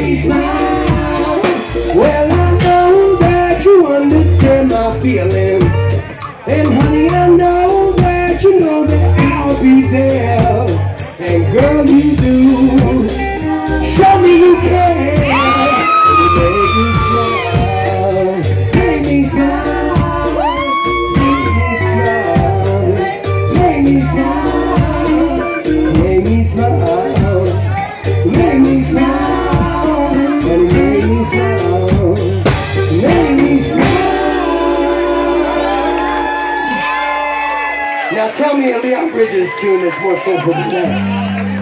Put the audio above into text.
me smile. Well, I know that you understand my feelings, and honey, I know that you know that I'll be there. And girl, you do. Show me you care. Make me smile. Make me smile. Make me smile. Make me smile. Make me smile. And make me smile. Make me smile. Now tell me a Leon Bridges tune that's more soulful than that.